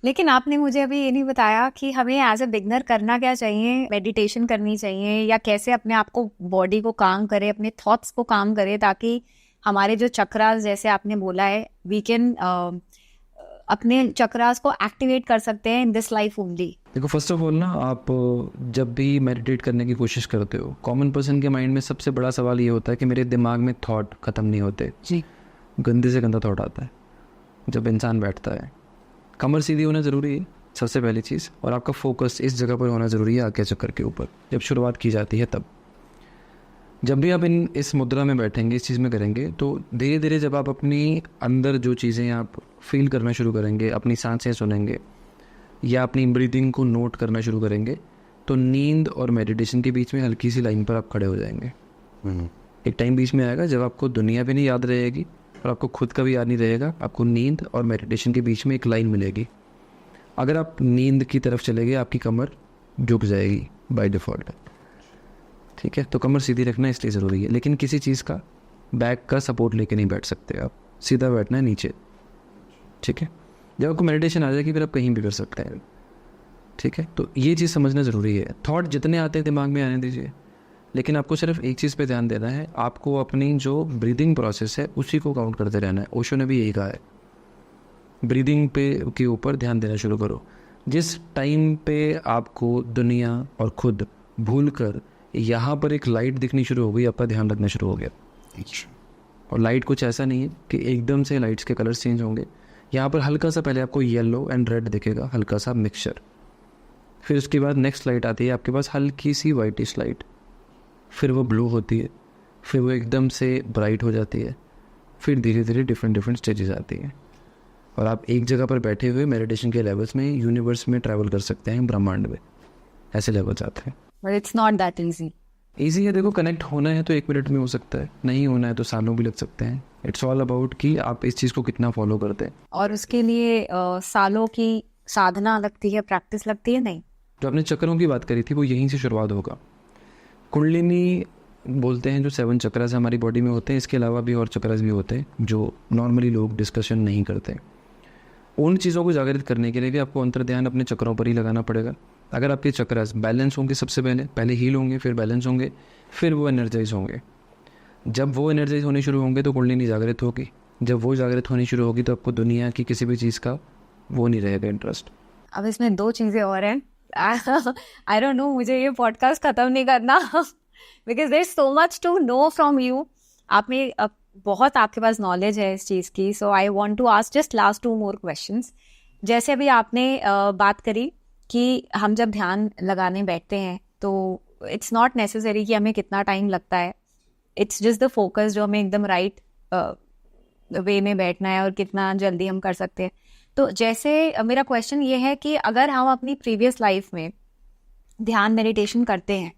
लेकिन आपने मुझे अभी ये नहीं बताया कि हमें एज अ बिगनर करना क्या चाहिए, मेडिटेशन करनी चाहिए या कैसे अपने आप को, बॉडी को काम करे, अपने थॉट्स को काम करे, ताकि हमारे जो चक्रास, जैसे आपने बोला है, वी कैन अपने चक्रास को एक्टिवेट कर सकते हैं इन दिस लाइफ ओनली। देखो, फर्स्ट ऑफ ऑल ना, आप जब भी मेडिटेट करने की कोशिश करते हो, कॉमन पर्सन के माइंड में सबसे बड़ा सवाल ये होता है कि मेरे दिमाग में थॉट ख़त्म नहीं होते जी। गंदे से गंदा थॉट आता है जब इंसान बैठता है। कमर सीधी होना ज़रूरी है सबसे पहली चीज़, और आपका फोकस इस जगह पर होना ज़रूरी है, आगे चक्कर के ऊपर जब शुरुआत की जाती है। तब जब भी आप इस मुद्रा में बैठेंगे, इस चीज़ में करेंगे, तो धीरे धीरे जब आप अपनी अंदर जो चीज़ें आप फील करना शुरू करेंगे, अपनी सांसें सुनेंगे या अपनी ब्रीदिंग को नोट करना शुरू करेंगे, तो नींद और मेडिटेशन के बीच में हल्की सी लाइन पर आप खड़े हो जाएंगे। एक टाइम बीच में आएगा जब आपको दुनिया भी नहीं याद रहेगी और आपको खुद का भी याद नहीं रहेगा, आपको नींद और मेडिटेशन के बीच में एक लाइन मिलेगी। अगर आप नींद की तरफ चले गए, आपकी कमर झुक जाएगी बाय डिफ़ॉल्ट, ठीक है। तो कमर सीधी रखना इसलिए ज़रूरी है, लेकिन किसी चीज़ का बैक का सपोर्ट लेके नहीं बैठ सकते आप, सीधा बैठना है नीचे, ठीक है। जब आपको मेडिटेशन आ जाएगी फिर आप कहीं भी कर सकते हैं, ठीक है। तो ये चीज़ समझना ज़रूरी है। थॉट जितने आते हैं दिमाग में आने दीजिए, लेकिन आपको सिर्फ एक चीज़ पे ध्यान देना है, आपको अपनी जो ब्रीदिंग प्रोसेस है उसी को काउंट करते रहना है। ओशो ने भी यही कहा है, ब्रीदिंग पे के ऊपर ध्यान देना शुरू करो। जिस टाइम पे आपको दुनिया और खुद भूल कर यहाँ पर एक लाइट दिखनी शुरू हो गई, आपका ध्यान रखना शुरू हो गया। और लाइट कुछ ऐसा नहीं है कि एकदम से लाइट्स के कलर्स चेंज होंगे। यहाँ पर हल्का सा पहले आपको येलो एंड रेड दिखेगा, हल्का सा मिक्सचर। फिर उसके बाद नेक्स्ट लाइट आती है आपके पास, हल्की सी वाइटिश लाइट, फिर वो ब्लू होती है, फिर वो एकदम से ब्राइट हो जाती है, फिर धीरे धीरे डिफरेंट स्टेजेस आती हैं, और आप एक जगह पर बैठे हुए मेडिटेशन के लेवल्स में यूनिवर्स में ट्रैवल कर सकते हैं, ब्रह्मांड में। ऐसे लेवल्स आते हैं। But it's not that easy है। देखो, कनेक्ट होना है तो 1 मिनट में हो सकता है, नहीं होना है तो सालों भी लग सकते हैं। इट्स ऑल अबाउट कि आप इस चीज़ को कितना फॉलो करते हैं। और उसके लिए सालों की साधना लगती है, प्रैक्टिस लगती है। नहीं, जो आपने चक्रों की बात करी थी वो यहीं से शुरुआत होगा। कुंडलिनी बोलते हैं जो 7 चक्रास हमारी बॉडी में होते हैं, इसके अलावा भी और चक्रास भी होते हैं जो नॉर्मली लोग डिस्कशन नहीं करते। उन चीज़ों को जागृत करने के लिए भी आपको अंतर ध्यान अपने चक्रों पर ही लगाना पड़ेगा। अगर आपके चक्रास बैलेंस होंगे, सबसे पहले हील होंगे, फिर बैलेंस होंगे, फिर वो एनर्जाइज होंगे। जब वो एनर्जाइज होने शुरू होंगे तो कुंडलिनी जागृत होगी। जब वो जागृत होनी शुरू होगी तो आपको दुनिया की किसी भी चीज़ का वो नहीं रहेगा इंटरेस्ट। अब इसमें 2 चीज़ें और हैं। आई डोंट नो, मुझे ये पॉडकास्ट ख़त्म नहीं करना because there is so much to know from you. आप में बहुत आपके पास नॉलेज है इस चीज़ की, so I want to ask just last 2 more questions. जैसे अभी आपने बात करी कि हम जब ध्यान लगाने बैठते हैं तो इट्स नॉट नेसेसरी कि हमें कितना टाइम लगता है, इट्स जस्ट द फोकस जो हमें एकदम राइट वे में बैठना है और कितना जल्दी हम कर सकते हैं। तो जैसे मेरा क्वेश्चन ये है कि अगर हम अपनी प्रीवियस लाइफ में ध्यान मेडिटेशन करते हैं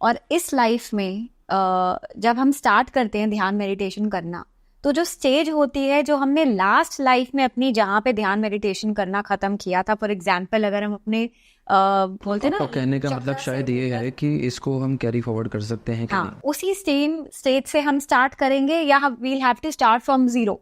और इस लाइफ में जब हम स्टार्ट करते हैं ध्यान मेडिटेशन करना, तो जो स्टेज होती है जो हमने लास्ट लाइफ में अपनी जहाँ पे ध्यान मेडिटेशन करना खत्म किया था, फॉर एग्जांपल अगर हम अपने बोलते ना, कहने का मतलब शायद ये है कि इसको हम कैरी फॉरवर्ड कर सकते हैं कि हाँ, नहीं? उसी स्टेज से हम स्टार्ट करेंगे या we'll have to start from zero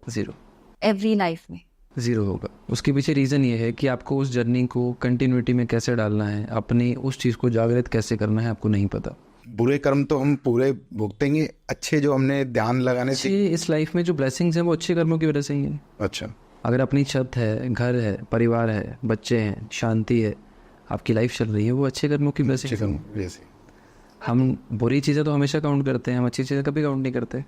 every life में? 0 होगा। उसके पीछे रीज़न ये है कि आपको उस जर्नी को कंटिन्यूटी में कैसे डालना है, अपनी उस चीज़ को जागृत कैसे करना है, आपको नहीं पता। बुरे कर्म तो हम पूरे भुगतेंगे, अच्छे जो हमने ध्यान लगाने से इस लाइफ में जो ब्लेसिंग्स हैं वो अच्छे कर्मों की वजह से ही है। अच्छा, अगर अपनी छत है, घर है, परिवार है, बच्चे हैं, शांति है, आपकी लाइफ चल रही है, वो अच्छे कर्मों की ब्लेसिंग। हम बुरी चीज़ें तो हमेशा काउंट करते हैं, हम अच्छी चीज़ें कभी काउंट नहीं करते।